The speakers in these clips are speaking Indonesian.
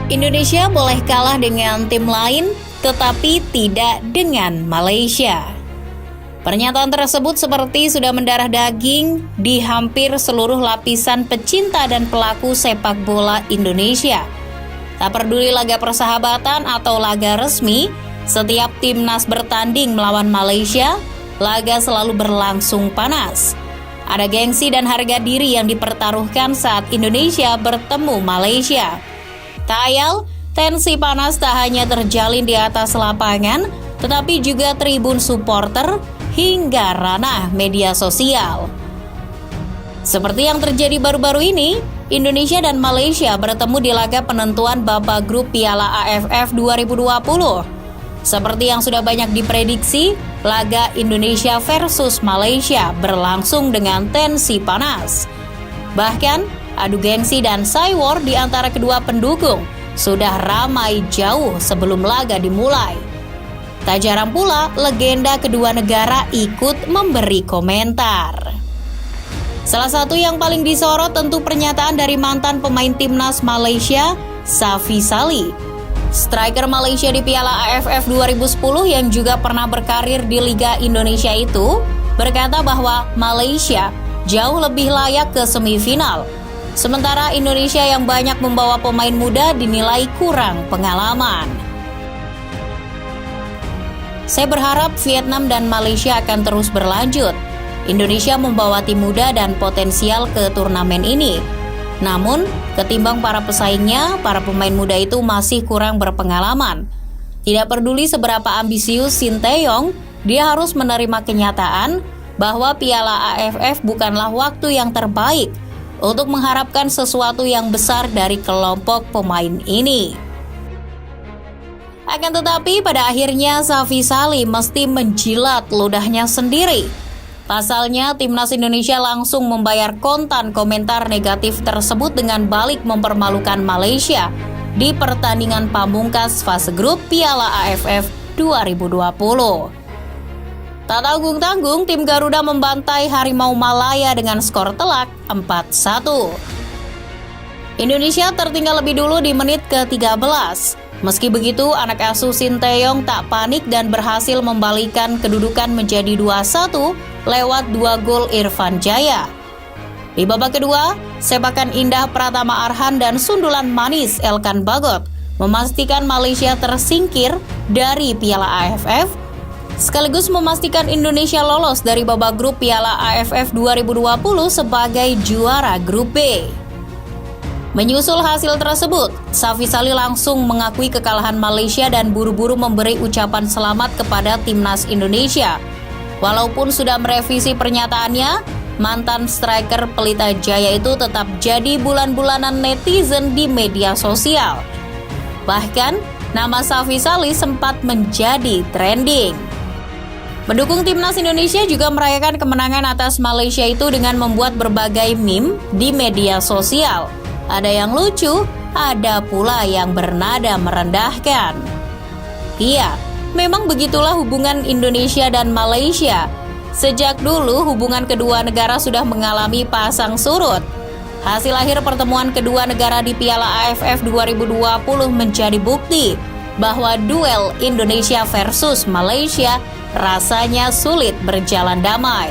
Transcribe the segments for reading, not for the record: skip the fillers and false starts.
Indonesia boleh kalah dengan tim lain, tetapi tidak dengan Malaysia. Pernyataan tersebut seperti sudah mendarah daging di hampir seluruh lapisan pecinta dan pelaku sepak bola Indonesia. Tak peduli laga persahabatan atau laga resmi, setiap timnas bertanding melawan Malaysia, laga selalu berlangsung panas. Ada gengsi dan harga diri yang dipertaruhkan saat Indonesia bertemu Malaysia. Tak ayal, tensi panas tak hanya terjalin di atas lapangan, tetapi juga tribun supporter hingga ranah media sosial. Seperti yang terjadi baru-baru ini, Indonesia dan Malaysia bertemu di laga penentuan babak grup Piala AFF 2020. Seperti yang sudah banyak diprediksi, laga Indonesia versus Malaysia berlangsung dengan tensi panas. Bahkan, adu gengsi dan cywar di antara kedua pendukung sudah ramai jauh sebelum laga dimulai. Tak jarang pula legenda kedua negara ikut memberi komentar. Salah satu yang paling disorot tentu pernyataan dari mantan pemain timnas Malaysia, Safi Salih. Striker Malaysia di Piala AFF 2010 yang juga pernah berkarir di Liga Indonesia itu berkata bahwa Malaysia jauh lebih layak ke semifinal. Sementara Indonesia yang banyak membawa pemain muda dinilai kurang pengalaman. Saya berharap Vietnam dan Malaysia akan terus berlanjut. Indonesia membawa tim muda dan potensial ke turnamen ini. Namun, ketimbang para pesaingnya, para pemain muda itu masih kurang berpengalaman. Tidak peduli seberapa ambisius Sinteyong, dia harus menerima kenyataan bahwa Piala AFF bukanlah waktu yang terbaik untuk mengharapkan sesuatu yang besar dari kelompok pemain ini. Akan tetapi pada akhirnya Safi Salih mesti menjilat ludahnya sendiri. Pasalnya timnas Indonesia langsung membayar kontan komentar negatif tersebut dengan balik mempermalukan Malaysia di pertandingan pamungkas fase grup Piala AFF 2020. Tak tanggung-tanggung, tim Garuda membantai Harimau Malaya dengan skor telak 4-1. Indonesia tertinggal lebih dulu di menit ke-13. Meski begitu, anak asuh Sinteyong tak panik dan berhasil membalikan kedudukan menjadi 2-1 lewat 2 gol Irfan Jaya. Di babak kedua, sepakan indah Pratama Arhan dan sundulan manis Elkan Bagot memastikan Malaysia tersingkir dari Piala AFF, sekaligus memastikan Indonesia lolos dari babak grup Piala AFF 2020 sebagai juara grup B. Menyusul hasil tersebut, Safi Salih langsung mengakui kekalahan Malaysia dan buru-buru memberi ucapan selamat kepada timnas Indonesia. Walaupun sudah merevisi pernyataannya, mantan striker Pelita Jaya itu tetap jadi bulan-bulanan netizen di media sosial. Bahkan, nama Safi Salih sempat menjadi trending. Pendukung timnas Indonesia juga merayakan kemenangan atas Malaysia itu dengan membuat berbagai meme di media sosial. Ada yang lucu, ada pula yang bernada merendahkan. Iya, memang begitulah hubungan Indonesia dan Malaysia. Sejak dulu hubungan kedua negara sudah mengalami pasang surut. Hasil akhir pertemuan kedua negara di Piala AFF 2020 menjadi bukti bahwa duel Indonesia versus Malaysia rasanya sulit berjalan damai.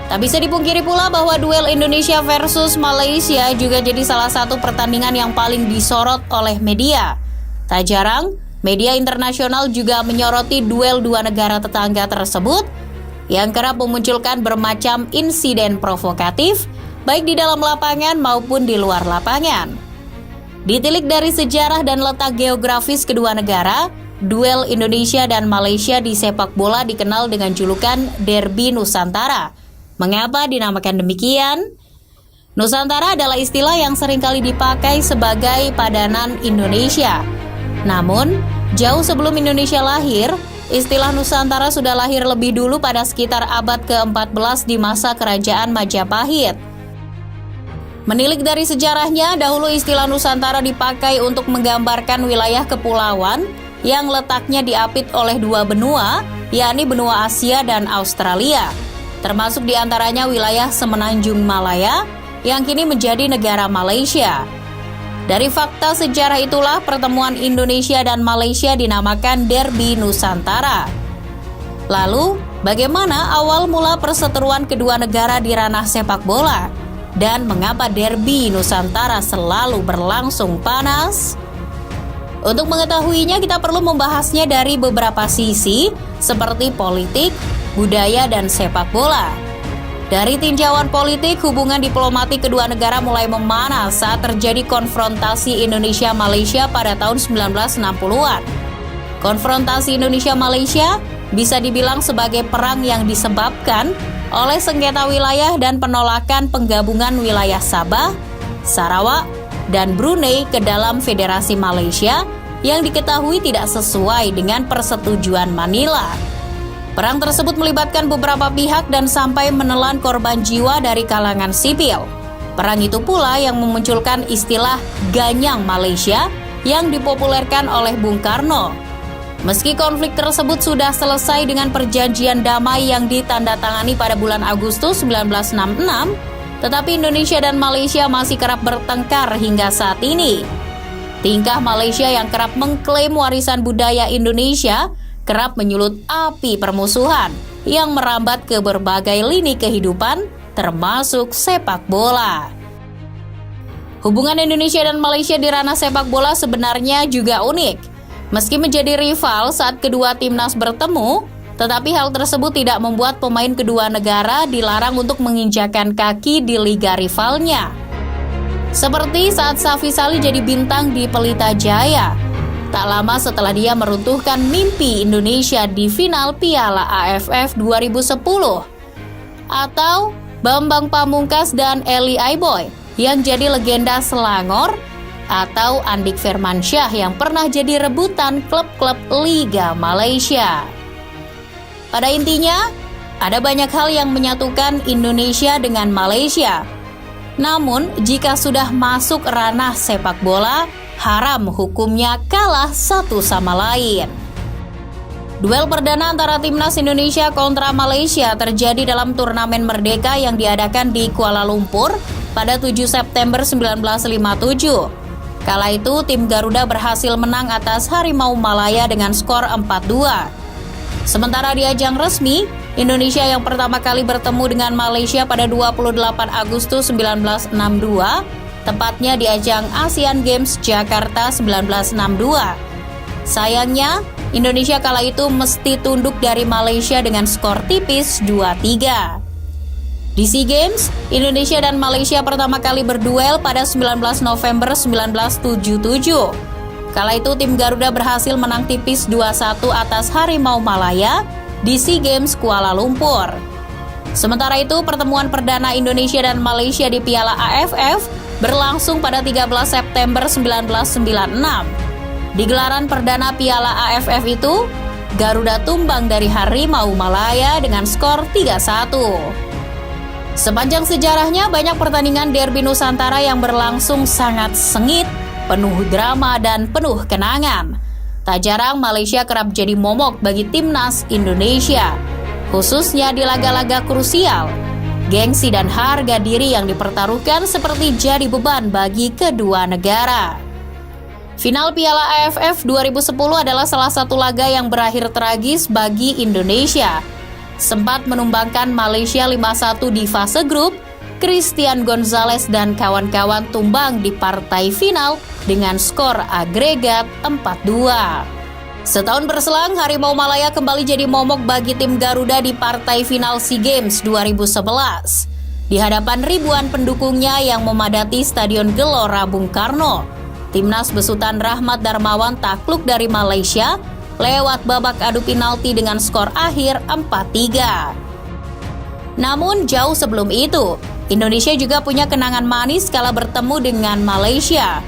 Tak bisa dipungkiri pula bahwa duel Indonesia versus Malaysia juga jadi salah satu pertandingan yang paling disorot oleh media. Tak jarang, media internasional juga menyoroti duel dua negara tetangga tersebut yang kerap memunculkan bermacam insiden provokatif, baik di dalam lapangan maupun di luar lapangan. Ditilik dari sejarah dan letak geografis kedua negara, duel Indonesia dan Malaysia di sepak bola dikenal dengan julukan Derby Nusantara. Mengapa dinamakan demikian? Nusantara adalah istilah yang seringkali dipakai sebagai padanan Indonesia. Namun, jauh sebelum Indonesia lahir, istilah Nusantara sudah lahir lebih dulu pada sekitar abad ke-14 di masa Kerajaan Majapahit. Menilik dari sejarahnya, dahulu istilah Nusantara dipakai untuk menggambarkan wilayah kepulauan yang letaknya diapit oleh dua benua, yakni benua Asia dan Australia. Termasuk diantaranya wilayah Semenanjung Malaya yang kini menjadi negara Malaysia. Dari fakta sejarah itulah pertemuan Indonesia dan Malaysia dinamakan Derby Nusantara. Lalu, bagaimana awal mula perseteruan kedua negara di ranah sepak bola? Dan mengapa Derby Nusantara selalu berlangsung panas? Untuk mengetahuinya, kita perlu membahasnya dari beberapa sisi, seperti politik, budaya, dan sepak bola. Dari tinjauan politik, hubungan diplomatik kedua negara mulai memanas saat terjadi konfrontasi Indonesia-Malaysia pada tahun 1960-an. Konfrontasi Indonesia-Malaysia bisa dibilang sebagai perang yang disebabkan oleh sengketa wilayah dan penolakan penggabungan wilayah Sabah, Sarawak, dan Brunei ke dalam Federasi Malaysia yang diketahui tidak sesuai dengan persetujuan Manila. Perang tersebut melibatkan beberapa pihak dan sampai menelan korban jiwa dari kalangan sipil. Perang itu pula yang memunculkan istilah Ganyang Malaysia yang dipopulerkan oleh Bung Karno. Meski konflik tersebut sudah selesai dengan perjanjian damai yang ditandatangani pada bulan Agustus 1966, tetapi Indonesia dan Malaysia masih kerap bertengkar hingga saat ini. Tingkah Malaysia yang kerap mengklaim warisan budaya Indonesia kerap menyulut api permusuhan yang merambat ke berbagai lini kehidupan, termasuk sepak bola. Hubungan Indonesia dan Malaysia di ranah sepak bola sebenarnya juga unik. Meski menjadi rival saat kedua timnas bertemu, tetapi hal tersebut tidak membuat pemain kedua negara dilarang untuk menginjakan kaki di liga rivalnya. Seperti saat Safi Salih jadi bintang di Pelita Jaya, tak lama setelah dia meruntuhkan mimpi Indonesia di final Piala AFF 2010. Atau Bambang Pamungkas dan Eli Aiboy yang jadi legenda Selangor, atau Andik Firmansyah yang pernah jadi rebutan klub-klub Liga Malaysia. Pada intinya, ada banyak hal yang menyatukan Indonesia dengan Malaysia. Namun, jika sudah masuk ranah sepak bola, haram hukumnya kalah satu sama lain. Duel perdana antara timnas Indonesia kontra Malaysia terjadi dalam turnamen Merdeka yang diadakan di Kuala Lumpur pada 7 September 1957. Kala itu, tim Garuda berhasil menang atas Harimau Malaya dengan skor 4-2. Sementara di ajang resmi, Indonesia yang pertama kali bertemu dengan Malaysia pada 28 Agustus 1962, tepatnya di ajang Asian Games Jakarta 1962. Sayangnya, Indonesia kala itu mesti tunduk dari Malaysia dengan skor tipis 2-3. Di SEA Games, Indonesia dan Malaysia pertama kali berduel pada 19 November 1977. Kala itu tim Garuda berhasil menang tipis 2-1 atas Harimau Malaya di SEA Games Kuala Lumpur. Sementara itu, pertemuan perdana Indonesia dan Malaysia di Piala AFF berlangsung pada 13 September 1996. Di gelaran perdana Piala AFF itu, Garuda tumbang dari Harimau Malaya dengan skor 3-1. Sepanjang sejarahnya, banyak pertandingan Derby Nusantara yang berlangsung sangat sengit, penuh drama, dan penuh kenangan. Tak jarang Malaysia kerap jadi momok bagi timnas Indonesia, khususnya di laga-laga krusial. Gengsi dan harga diri yang dipertaruhkan seperti jadi beban bagi kedua negara. Final Piala AFF 2010 adalah salah satu laga yang berakhir tragis bagi Indonesia. Sempat menumbangkan Malaysia 5-1 di fase grup, Christian Gonzalez dan kawan-kawan tumbang di partai final dengan skor agregat 4-2. Setahun berselang, Harimau Malaya kembali jadi momok bagi tim Garuda di partai final SEA Games 2011. Di hadapan ribuan pendukungnya yang memadati Stadion Gelora Bung Karno, timnas besutan Rahmat Darmawan takluk dari Malaysia lewat babak adu penalti dengan skor akhir 4-3. Namun jauh sebelum itu, Indonesia juga punya kenangan manis kala bertemu dengan Malaysia.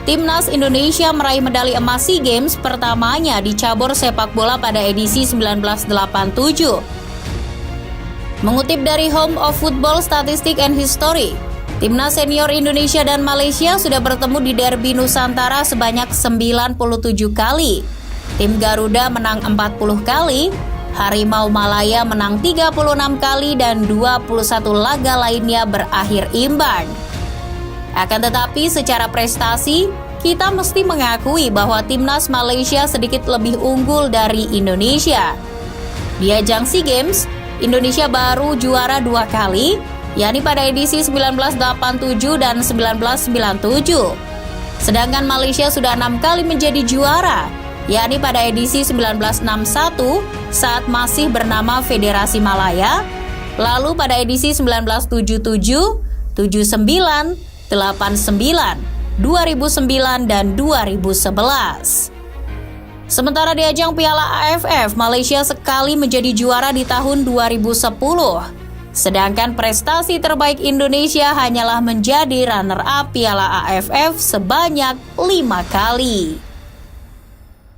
Timnas Indonesia meraih medali emas SEA Games pertamanya di cabur sepak bola pada edisi 1987. Mengutip dari Home of Football Statistics and History, timnas senior Indonesia dan Malaysia sudah bertemu di Derby Nusantara sebanyak 97 kali. Tim Garuda menang 40 kali, Harimau Malaya menang 36 kali, dan 21 laga lainnya berakhir imbang. Akan tetapi secara prestasi, kita mesti mengakui bahwa timnas Malaysia sedikit lebih unggul dari Indonesia. Di ajang SEA Games, Indonesia baru juara 2 kali, yakni pada edisi 1987 dan 1997. Sedangkan Malaysia sudah 6 kali menjadi juara, yakni pada edisi 1961 saat masih bernama Federasi Malaya, lalu pada edisi 1977, 79, 89, 2009, dan 2011. Sementara di ajang Piala AFF, Malaysia sekali menjadi juara di tahun 2010. Sedangkan prestasi terbaik Indonesia hanyalah menjadi runner-up Piala AFF sebanyak 5 kali.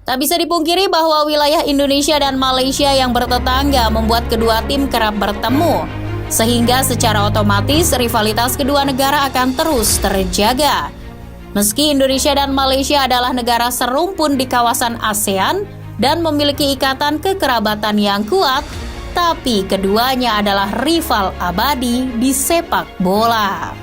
Tak bisa dipungkiri bahwa wilayah Indonesia dan Malaysia yang bertetangga membuat kedua tim kerap bertemu, sehingga secara otomatis rivalitas kedua negara akan terus terjaga. Meski Indonesia dan Malaysia adalah negara serumpun di kawasan ASEAN dan memiliki ikatan kekerabatan yang kuat, tapi keduanya adalah rival abadi di sepak bola.